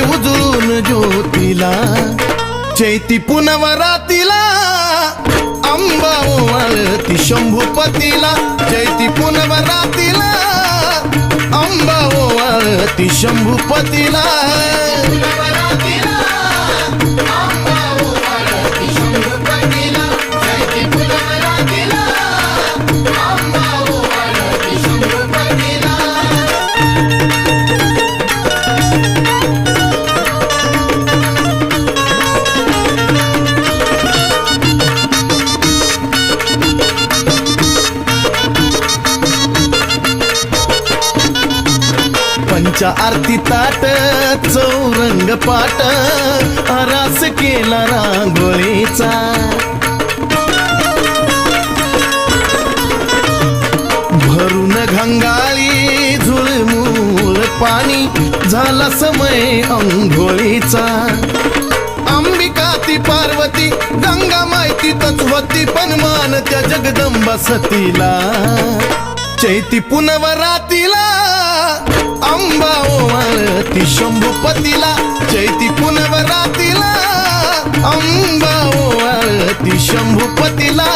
उजळून ज्योतीला चैती पुनवरातीला अंबा ओवाळती शंभूपतीला चैती पुनवरातीला अंबा ओवाळती शंभूपतीला पंच आरती ताट चौरंग पाट रास केला रांगोळीचा भरून घंगाळी झुळमुळ पाणी झाला समय अंघोळीचा अंबिका ती पार्वती गंगा माहिती तत्वती पण मान त्या जगदंबा सतीला चैती पुनवरातीला अंबा ओवाळती शंभूपतीला चैती पुनवरातीला अंबा ओवाळती शंभूपतीला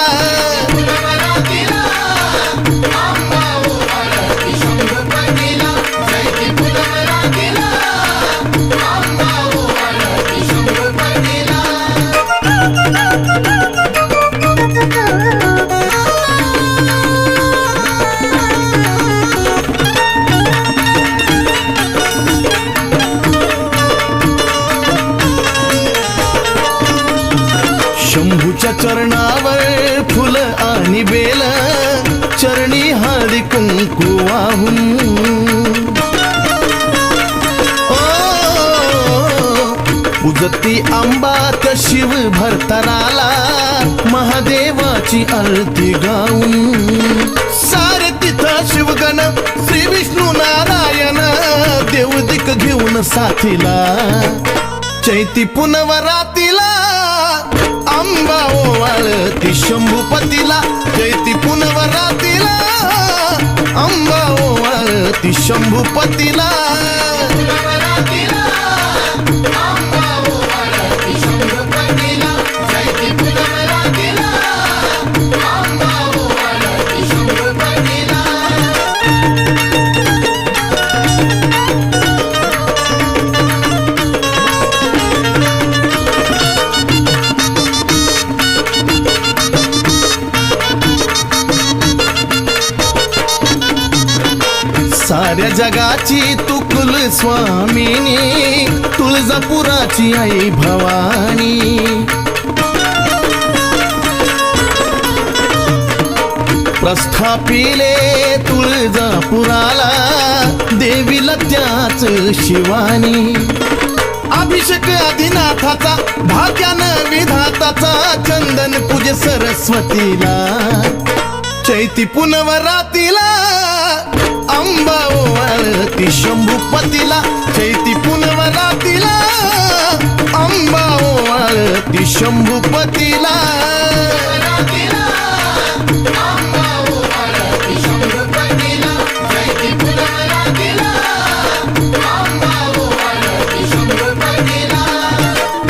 शंभूच्या चरणावर फुल आणि बेल चरणी हळदी कुंकू वाहून पूजती अंबात शिव भरतराला महादेवाची आरती गाऊन सारे तिथं शिवगण श्री विष्णू नारायण देवदिक घेऊन साथीला चैती पुनवरातीला अंबा ओवाळती शंभूपतीला चैती पुनवरातीला अंबा ओवाळती शंभूपतीला साऱ्या जगाची तू कुल स्वामिनी तुळजापुराची आई भवानी प्रस्थापिले तुळजापुराला देवीला त्याच शिवानी अभिषेक आदिनाथाचा भाग्यानं विधाताचा चंदन पूजे सरस्वतीला चैती पुनवरातीला अंबा ओवाळती शंभूपतीला चैती पुनवरातीला अंबा ओवाळती शंभूपतीला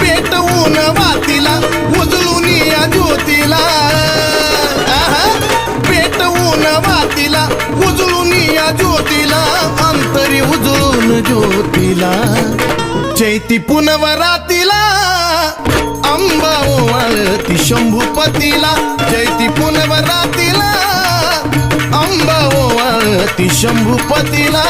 पेटवून वातीला उजळून या ज्योतीला पेटवून वातीला उजळून या ज्योतीला अंतरी उजळून ज्योतीला चैती पुनवरातीला अंबा ओवाळती शंभूपतीला चैती पुनवरातीला अंबा ओवाळती शंभूपतीला